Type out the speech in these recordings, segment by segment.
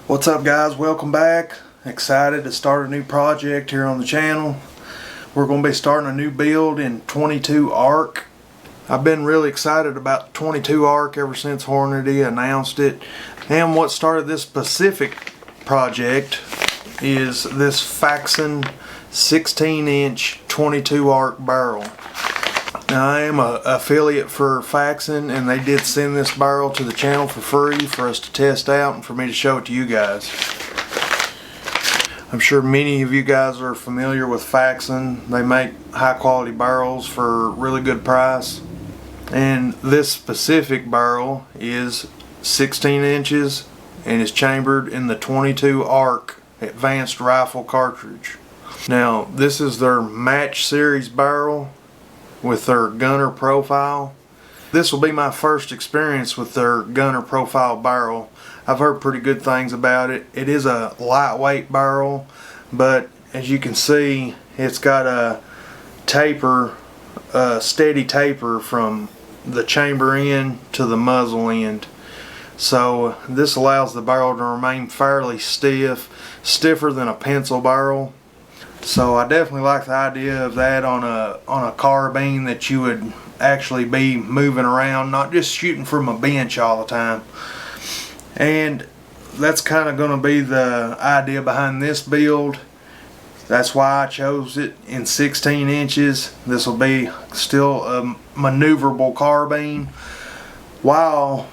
What's up, guys? Welcome back. Excited to start a new project here on the channel. We're going to be starting a new build in 22 ARC. I've been really excited about 22 ARC ever since Hornady announced it. And what started this specific project is this Faxon 16-inch 22 ARC barrel. Now, I am an affiliate for Faxon, and they did send this barrel to the channel for free for us to test out and for me to show it to you guys. I'm sure many of you guys are familiar with Faxon. They make high quality barrels for a really good price. And this specific barrel is 16 inches and is chambered in the 22 ARC advanced rifle cartridge. Now, this is their match series barrel with their gunner profile. This will be my first experience with their gunner profile barrel. I've heard pretty good things about it. It is a lightweight barrel, but as you can see, it's got a taper, a steady taper from the chamber end to the muzzle end. So this allows the barrel to remain fairly stiff, stiffer than a pencil barrel. So I definitely like the idea of that on a carbine that you would actually be moving around, not just shooting from a bench all the time. And that's kind of going to be the idea behind this build. That's why I chose it in 16 inches. This will be still a maneuverable carbine while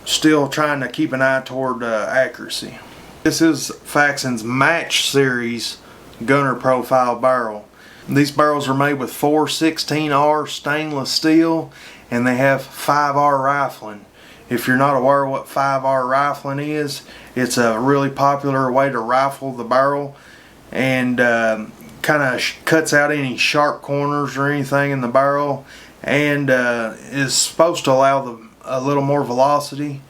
still trying to keep an eye toward accuracy. This is Faxon's match series gunner profile barrel. These barrels are made with 416R stainless steel, and they have 5R rifling. If you're not aware of what 5R rifling is, it's a really popular way to rifle the barrel, and kind of cuts out any sharp corners or anything in the barrel, and is supposed to allow a little more velocity.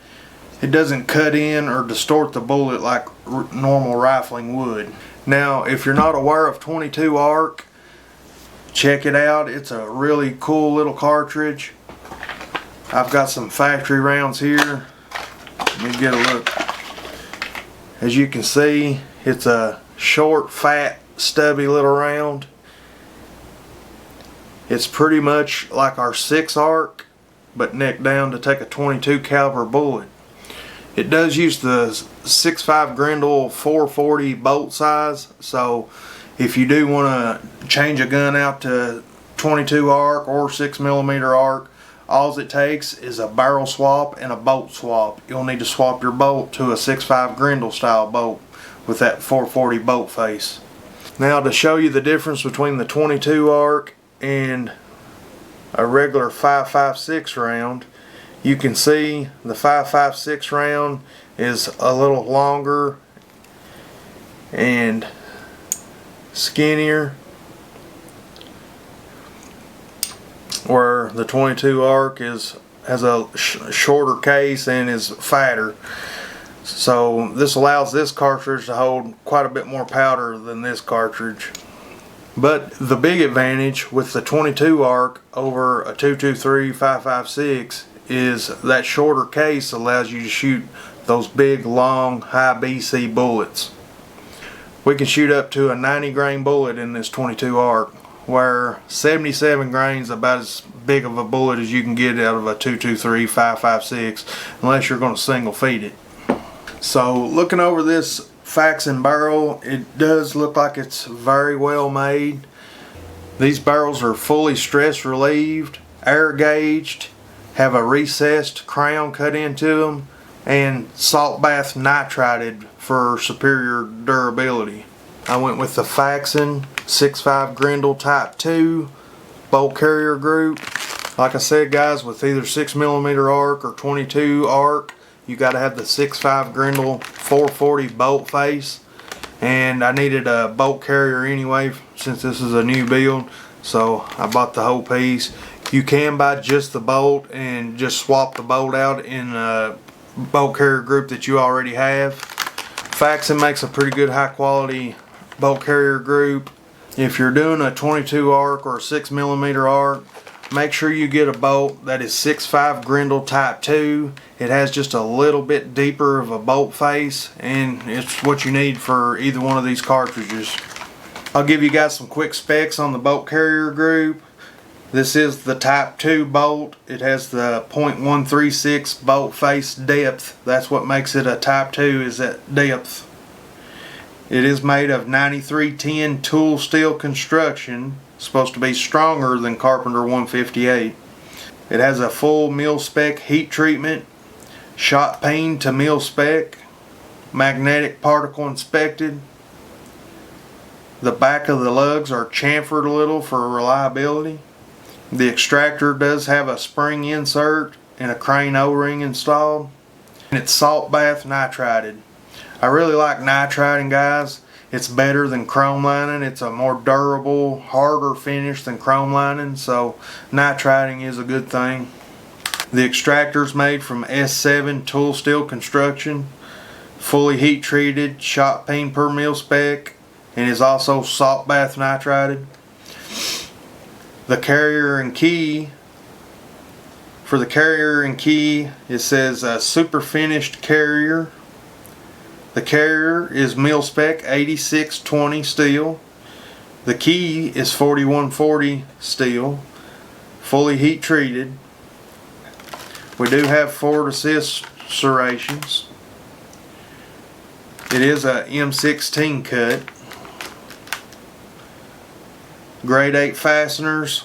It doesn't cut in or distort the bullet like normal rifling would. Now, if you're not aware of 22 ARC, check it out. It's a really cool little cartridge. I've got some factory rounds here. Let me get a look. As you can see, it's a short, fat, stubby little round. It's pretty much like our 6 ARC, but neck down to take a 22 caliber bullet. It does use the 6.5 Grendel 440 bolt size, so if you do want to change a gun out to 22 ARC or 6mm ARC, all it takes is a barrel swap and a bolt swap. You'll need to swap your bolt to a 6.5 Grendel style bolt with that 440 bolt face. Now, to show you the difference between the 22 ARC and a regular 5.56 round, you can see the 5.56 round is a little longer and skinnier, where the 22 ARC has a shorter case and is fatter. So this allows this cartridge to hold quite a bit more powder than this cartridge. But the big advantage with the 22 ARC over a 223 5.56 is that shorter case allows you to shoot those big, long, high BC bullets. We can shoot up to a 90 grain bullet in this 22 ARC, where 77 grains is about as big of a bullet as you can get out of a 223 5.56, unless you're going to single feed it. So looking over this Faxon barrel, it does look like it's very well made. These barrels are fully stress relieved, air gauged, have a recessed crown cut into them, and salt bath nitrided for superior durability. I went with the Faxon 6.5 Grendel Type 2 bolt carrier group. Like I said, guys, with either 6mm ARC or 22 ARC, you got to have the 6.5 Grendel 440 bolt face, and I needed a bolt carrier anyway since this is a new build, so I bought the whole piece. You can buy just the bolt and just swap the bolt out in a bolt carrier group that you already have. Faxon makes a pretty good high quality bolt carrier group. If you're doing a 22 ARC or a 6mm ARC, make sure you get a bolt that is 6.5 Grendel Type 2. It has just a little bit deeper of a bolt face, and it's what you need for either one of these cartridges. I'll give you guys some quick specs on the bolt carrier group. This is the Type 2 bolt. It has the .136 bolt face depth. That's what makes it a Type 2, is that depth. It is made of 9310 tool steel construction. Supposed to be stronger than Carpenter 158. It has a full mil spec heat treatment, shot peen to mil spec, magnetic particle inspected. The back of the lugs are chamfered a little for reliability. The extractor does have a spring insert and a crane O-ring installed. And it's salt bath nitrided. I really like nitriding, guys. It's better than chrome lining. It's a more durable, harder finish than chrome lining, so nitriding is a good thing. The extractor is made from S7 tool steel construction, fully heat treated, shot peen per mil spec, and is also salt bath nitrided. The carrier and key, for the carrier and key, it says super finished carrier. The carrier is mil spec 8620 steel. The key is 4140 steel, fully heat treated. We do have forward assist serrations. It is a M16 cut. Grade 8 fasteners,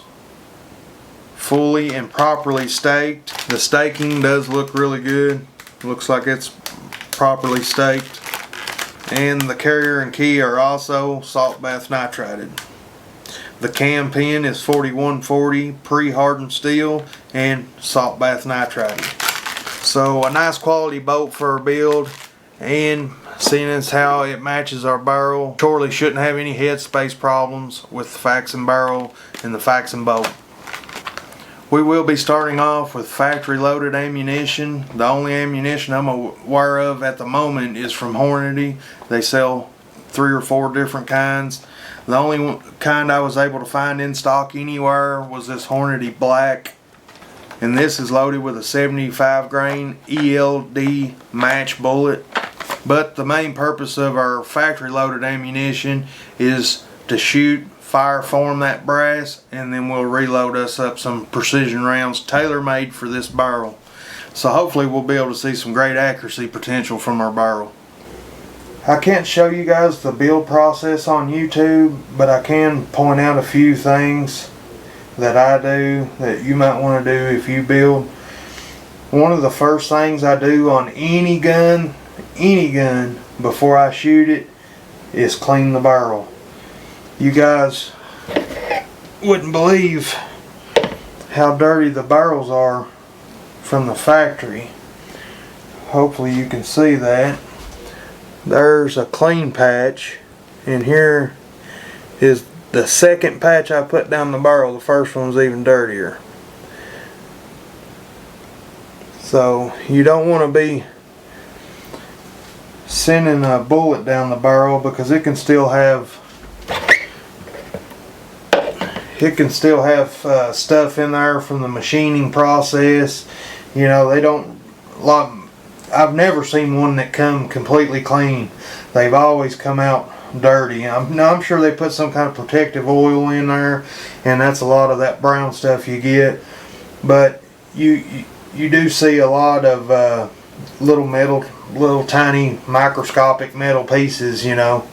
fully and properly staked. The staking does look really good. Looks like it's properly staked. And the carrier and key are also salt bath nitrided. The cam pin is 4140 pre-hardened steel and salt bath nitrided. So a nice quality bolt for our build, and seeing as how it matches our barrel, surely shouldn't have any headspace problems with the Faxon barrel and the Faxon bolt. We will be starting off with factory loaded ammunition. The only ammunition I'm aware of at the moment is from Hornady. They sell 3 or 4 different kinds. The only kind I was able to find in stock anywhere was this Hornady Black. And this is loaded with a 75 grain ELD match bullet. But the main purpose of our factory loaded ammunition is to shoot, fire form that brass, and then we'll reload us up some precision rounds tailor-made for this barrel. So hopefully we'll be able to see some great accuracy potential from our barrel. I can't show you guys the build process on YouTube, but I can point out a few things that I do that you might want to do if you build. One of the first things I do on any gun before I shoot it is clean the barrel. You guys wouldn't believe how dirty the barrels are from the factory. Hopefully you can see that. There's a clean patch, and here is the second patch I put down the barrel. The first one's even dirtier. So you don't want to be sending a bullet down the barrel, because it can still have stuff in there from the machining process. You know, they don't like, I've never seen one that come completely clean. They've always come out dirty. I'm sure they put some kind of protective oil in there, and that's a lot of that brown stuff you get. But you do see a lot of little tiny microscopic metal pieces, you know,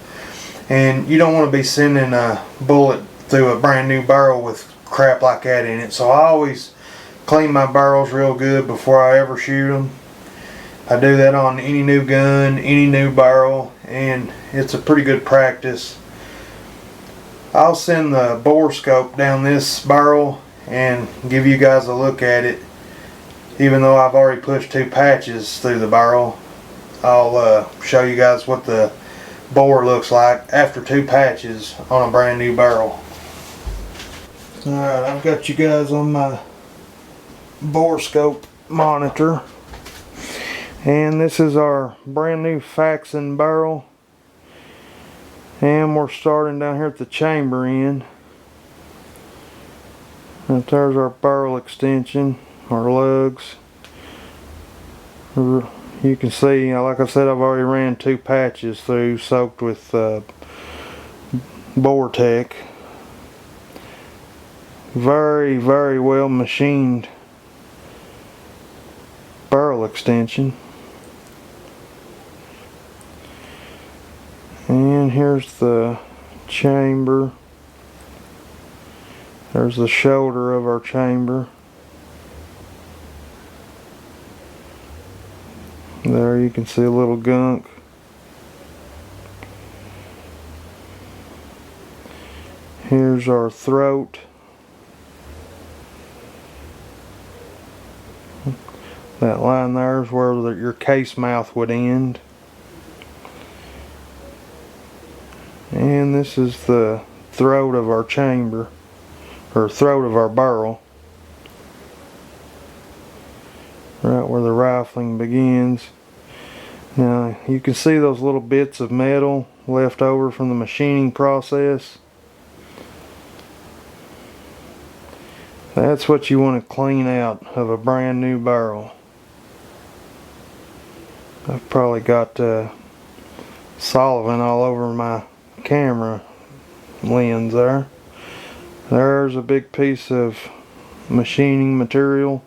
and you don't want to be sending a bullet through a brand new barrel with crap like that in it. So I always clean my barrels real good before I ever shoot them. I do that on any new gun, any new barrel, and it's a pretty good practice. I'll send the bore scope down this barrel and give you guys a look at it. Even though I've already pushed 2 patches through the barrel, I'll show you guys what the bore looks like after 2 patches on a brand new barrel. Alright, I've got you guys on my bore scope monitor, and this is our brand new Faxon barrel, and we're starting down here at the chamber end. And there's our barrel extension, our lugs. You can see, like I said, I've already ran 2 patches through, soaked with Vortec. Very, very well machined barrel extension. And here's the chamber. There's the shoulder of our chamber. There you can see a little gunk. Here's our throat. That line there is where your case mouth would end. And this is the throat of our chamber, or throat of our barrel. Right where the rifling begins. Now you can see those little bits of metal left over from the machining process. That's what you want to clean out of a brand new barrel. I've probably got solvent all over my camera lens there. There's a big piece of machining material.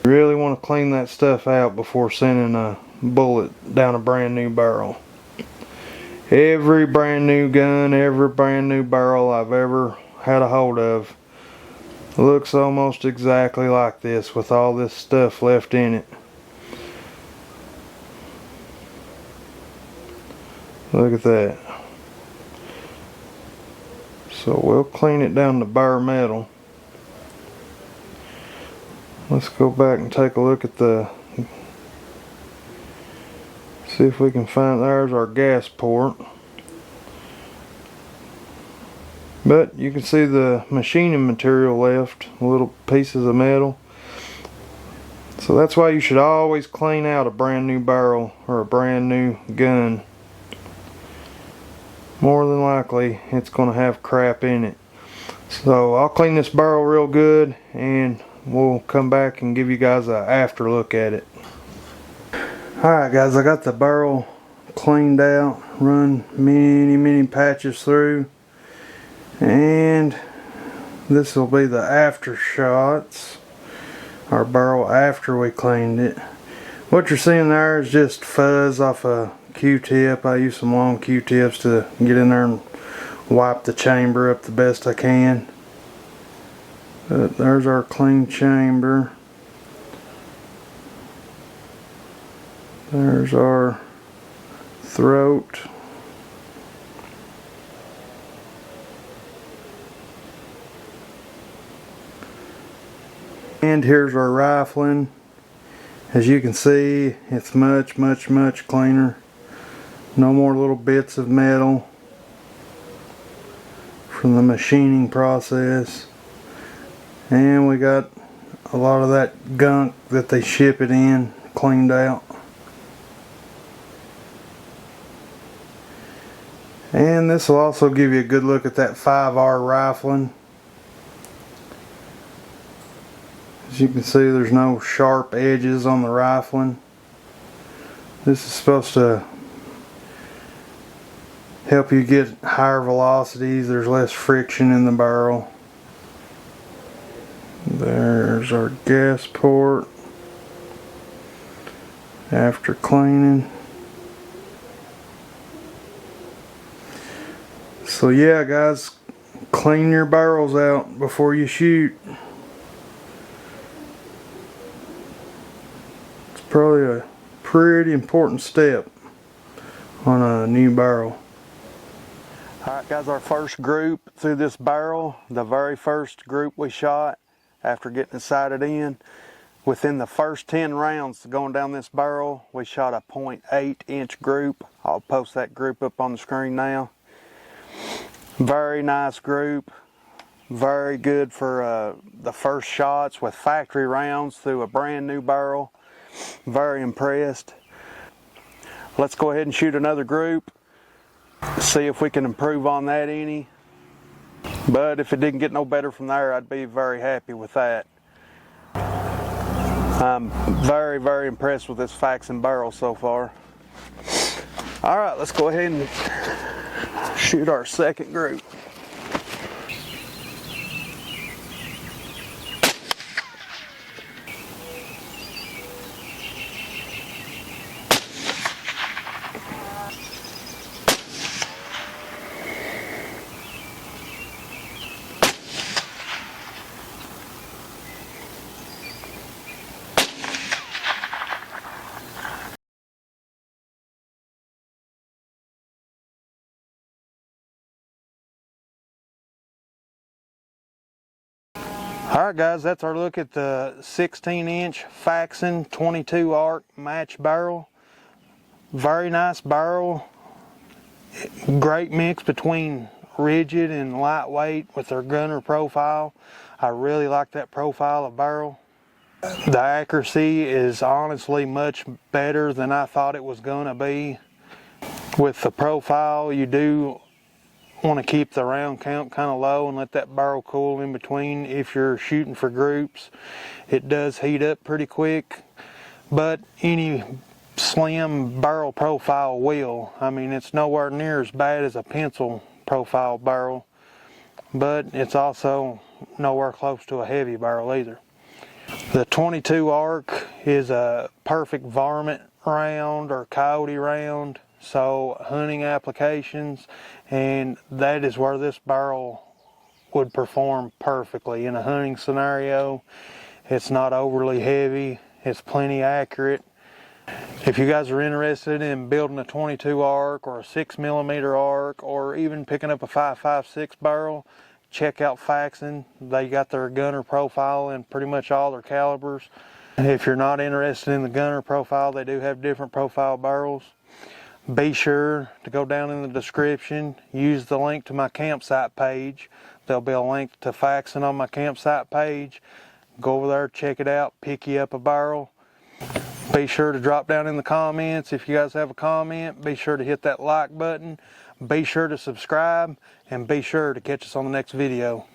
You really want to clean that stuff out before sending a bullet down a brand new barrel. Every brand new gun, every brand new barrel I've ever had a hold of looks almost exactly like this, with all this stuff left in it. Look at that. So we'll clean it down to bare metal. Let's go back and take a look at see if we can find, there's our gas port. But you can see the machining material left, little pieces of metal. So that's why you should always clean out a brand new barrel or a brand new gun. More than likely it's going to have crap in it. So I'll clean this barrel real good and we'll come back and give you guys an after look at it. Alright guys, I got the barrel cleaned out, run many patches through, and this will be the after shots, our barrel after we cleaned it. What you're seeing there is just fuzz off a Q-tip. I use some long Q-tips to get in there and wipe the chamber up the best I can. But there's our clean chamber. There's our throat. And here's our rifling. As you can see, it's much cleaner. No more little bits of metal from the machining process. And we got a lot of that gunk that they ship it in cleaned out. And this will also give you a good look at that 5R rifling. As you can see, there's no sharp edges on the rifling. This is supposed to help you get higher velocities. There's less friction in the barrel. There's our gas port after cleaning. So yeah guys, clean your barrels out before you shoot. It's probably a pretty important step on a new barrel. Alright guys, our first group through this barrel, the very first group we shot after getting it sighted in, within the first 10 rounds going down this barrel, we shot a 0.8 inch group. I'll post that group up on the screen now. Very nice group, very good for the first shots with factory rounds through a brand new barrel. Very impressed. Let's go ahead and shoot another group, see if we can improve on that any. But if it didn't get no better from there, I'd be very happy with that. I'm very, very impressed with this Faxon barrel so far. All right, let's go ahead and shoot our second group. Alright guys, that's our look at the 16-inch Faxon 22 arc match barrel. Very nice barrel. Great mix between rigid and lightweight with their gunner profile. I really like that profile of barrel. The accuracy is honestly much better than I thought it was going to be. With the profile, you do want to keep the round count kind of low and let that barrel cool in between. If you're shooting for groups, it does heat up pretty quick, but any slim barrel profile will. I mean, it's nowhere near as bad as a pencil profile barrel, but it's also nowhere close to a heavy barrel either. The 22 arc is a perfect varmint round or coyote round, so hunting applications, and that is where this barrel would perform perfectly in a hunting scenario. It's not overly heavy, it's plenty accurate. If you guys are interested in building a 22 arc or a 6mm arc or even picking up a 5.56 barrel, check out Faxon. They got their gunner profile in pretty much all their calibers. If you're not interested in the gunner profile, they do have different profile barrels. Be sure to go down in the description, use the link to my campsite page. There'll be a link to Faxon on my campsite page. Go over there, check it out, pick you up a barrel. Be sure to drop down in the comments. If you guys have a comment, be sure to hit that like button. Be sure to subscribe, and be sure to catch us on the next video.